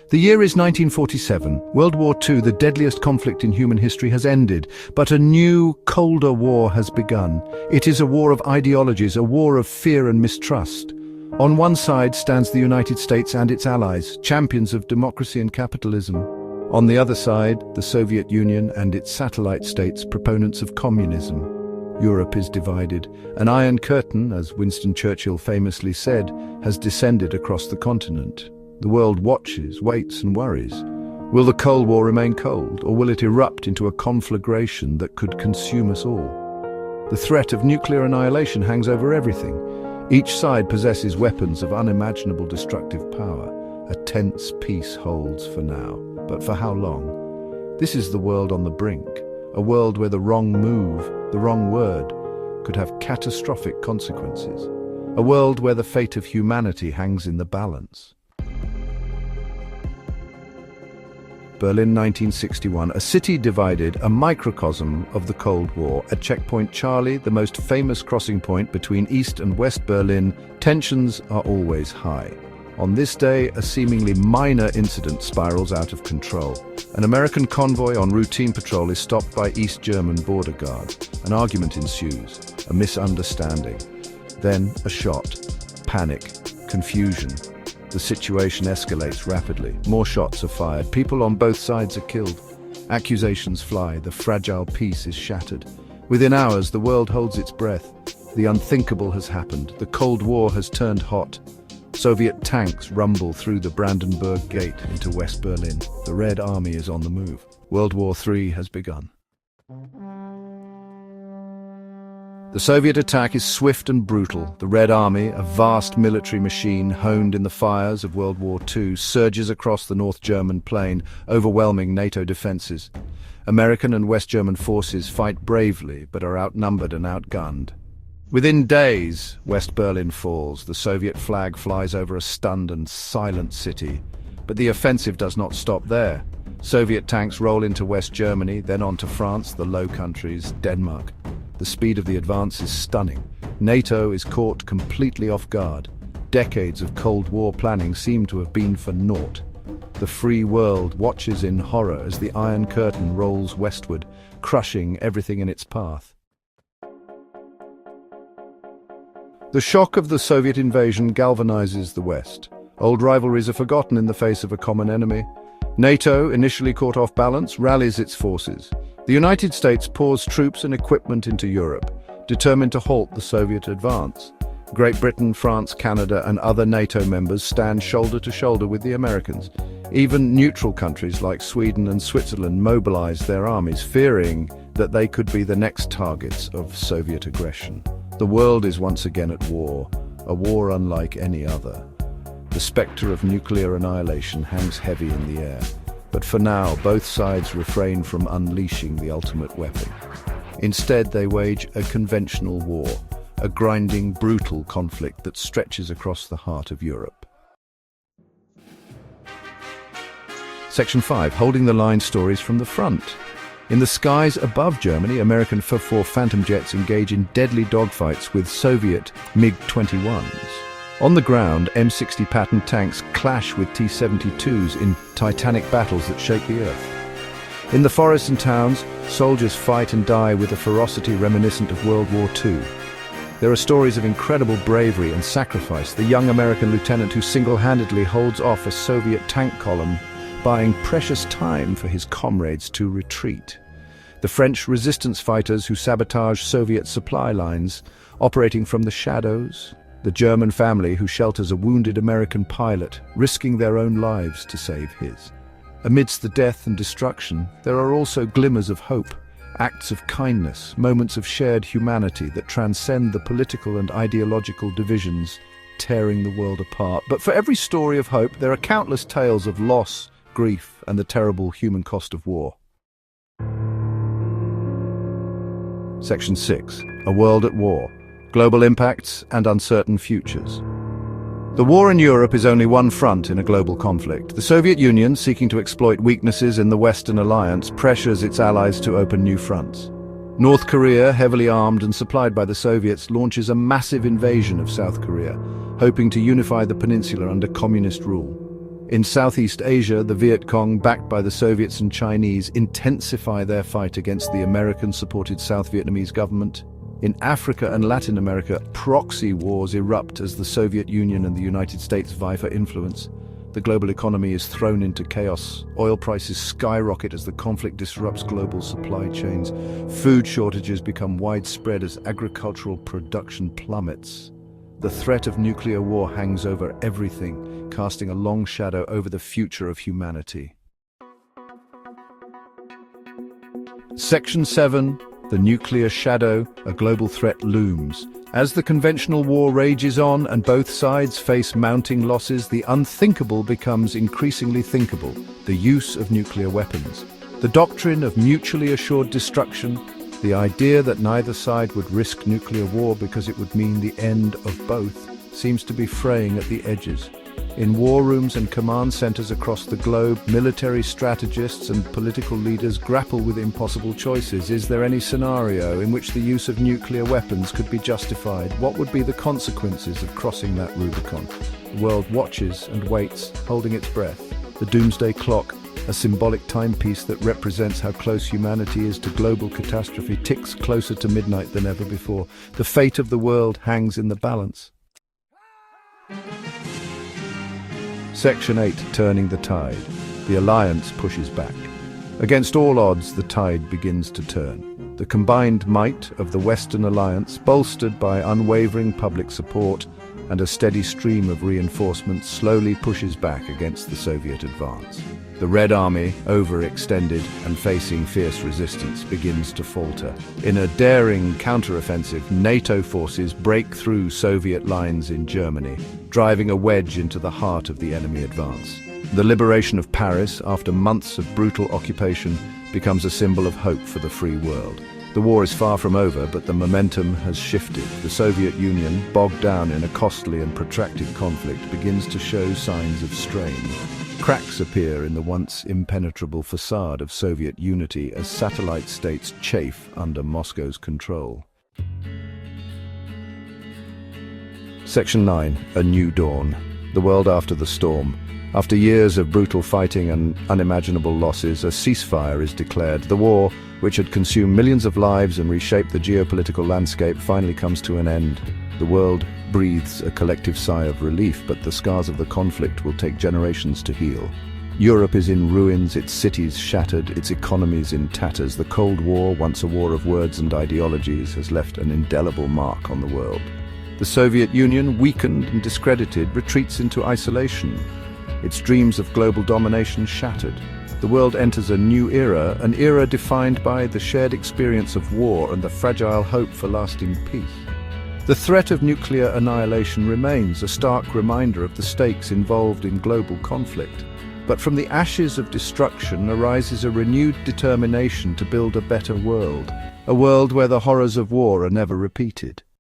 The year is 1947. World War II, the deadliest conflict in human history, has ended, but a new, colder war has begun. It is a war of ideologies, a war of fear and mistrust. On one side stands the United States and its allies, champions of democracy and capitalism. On the other side, the Soviet Union and its satellite states, proponents of communism. Europe is divided. An iron curtain, as Winston Churchill famously said, has descended across the continent. The world watches, waits and worries. Will the Cold War remain cold, or will it erupt into a conflagration that could consume us all? The threat of nuclear annihilation hangs over everything. Each side possesses weapons of unimaginable destructive power. A tense peace holds for now. But for how long? This is the world on the brink. A world where the wrong move, the wrong word, could have catastrophic consequences. A world where the fate of humanity hangs in the balance. Berlin 1961, a city divided, a microcosm of the Cold War. At Checkpoint Charlie, the most famous crossing point between East and West Berlin, tensions are always high. On this day, a seemingly minor incident spirals out of control. An American convoy on routine patrol is stopped by East German border guard. An argument ensues, a misunderstanding. Then a shot, panic, confusion. The situation escalates rapidly. More shots are fired. People on both sides are killed. Accusations fly. The fragile peace is shattered. Within hours, the world holds its breath. The unthinkable has happened. The Cold War has turned hot. Soviet tanks rumble through the Brandenburg Gate into West Berlin. The Red Army is on the move. World War III has begun. The Soviet attack is swift and brutal. The Red Army, a vast military machine honed in the fires of World War II, surges across the North German plain, overwhelming NATO defenses. American and West German forces fight bravely, but are outnumbered and outgunned. Within days, West Berlin falls. The Soviet flag flies over a stunned and silent city. But the offensive does not stop there. Soviet tanks roll into West Germany, then on to France, the Low Countries, Denmark. The speed of the advance is stunning. NATO is caught completely off guard. Decades of Cold War planning seem to have been for naught. The free world watches in horror as the Iron Curtain rolls westward, crushing everything in its path. The shock of the Soviet invasion galvanizes the West. Old rivalries are forgotten in the face of a common enemy. NATO, initially caught off balance, rallies its forces. The United States pours troops and equipment into Europe, determined to halt the Soviet advance. Great Britain, France, Canada, and other NATO members stand shoulder to shoulder with the Americans. Even neutral countries like Sweden and Switzerland mobilize their armies, fearing that they could be the next targets of Soviet aggression. The world is once again at war, a war unlike any other. The spectre of nuclear annihilation hangs heavy in the air. But for now, both sides refrain from unleashing the ultimate weapon. Instead, they wage a conventional war, a grinding, brutal conflict that stretches across the heart of Europe. Section 5. Holding the line, stories from the front. In the skies above Germany, American F-4 Phantom jets engage in deadly dogfights with Soviet MiG-21s. On the ground, M60 Patton tanks clash with T-72s in titanic battles that shake the earth. In the forests and towns, soldiers fight and die with a ferocity reminiscent of World War II. There are stories of incredible bravery and sacrifice. The young American lieutenant who single-handedly holds off a Soviet tank column, buying precious time for his comrades to retreat. The French resistance fighters who sabotage Soviet supply lines, operating from the shadows. The German family who shelters a wounded American pilot, risking their own lives to save his. Amidst the death and destruction, there are also glimmers of hope, acts of kindness, moments of shared humanity that transcend the political and ideological divisions tearing the world apart. But for every story of hope, there are countless tales of loss, grief, and the terrible human cost of war. Section 6. A World at War. Global impacts and uncertain futures. The war in Europe is only one front in a global conflict. The Soviet Union, seeking to exploit weaknesses in the Western alliance, pressures its allies to open new fronts. North Korea, heavily armed and supplied by the Soviets, launches a massive invasion of South Korea, hoping to unify the peninsula under communist rule. In Southeast Asia, the Viet Cong, backed by the Soviets and Chinese, intensify their fight against the American-supported South Vietnamese government. In Africa and Latin America, proxy wars erupt as the Soviet Union and the United States vie for influence. The global economy is thrown into chaos. Oil prices skyrocket as the conflict disrupts global supply chains. Food shortages become widespread as agricultural production plummets. The threat of nuclear war hangs over everything, casting a long shadow over the future of humanity. Section 7. The nuclear shadow, a global threat looms. As the conventional war rages on and both sides face mounting losses, the unthinkable becomes increasingly thinkable: the use of nuclear weapons. The doctrine of mutually assured destruction, the idea that neither side would risk nuclear war because it would mean the end of both, seems to be fraying at the edges. In war rooms and command centers across the globe, military strategists and political leaders grapple with impossible choices. Is there any scenario in which the use of nuclear weapons could be justified? What would be the consequences of crossing that Rubicon? The world watches and waits, holding its breath. The doomsday clock, a symbolic timepiece that represents how close humanity is to global catastrophe, ticks closer to midnight than ever before. The fate of the world hangs in the balance. Section 8. Turning the tide. The alliance pushes back. Against all odds, the tide begins to turn. The combined might of the Western Alliance, bolstered by unwavering public support and a steady stream of reinforcements, slowly pushes back against the Soviet advance. The Red Army, overextended and facing fierce resistance, begins to falter. In a daring counteroffensive, NATO forces break through Soviet lines in Germany, driving a wedge into the heart of the enemy advance. The liberation of Paris, after months of brutal occupation, becomes a symbol of hope for the free world. The war is far from over, but the momentum has shifted. The Soviet Union, bogged down in a costly and protracted conflict, begins to show signs of strain. Cracks appear in the once impenetrable facade of Soviet unity as satellite states chafe under Moscow's control. Section 9. A new dawn. The world after the storm. After years of brutal fighting and unimaginable losses, a ceasefire is declared. The war, which had consumed millions of lives and reshaped the geopolitical landscape, finally comes to an end. The world breathes a collective sigh of relief, but the scars of the conflict will take generations to heal. Europe is in ruins, its cities shattered, its economies in tatters. The Cold War, once a war of words and ideologies, has left an indelible mark on the world. The Soviet Union, weakened and discredited, retreats into isolation. Its dreams of global domination shattered. The world enters a new era, an era defined by the shared experience of war and the fragile hope for lasting peace. The threat of nuclear annihilation remains a stark reminder of the stakes involved in global conflict. But from the ashes of destruction arises a renewed determination to build a better world, a world where the horrors of war are never repeated.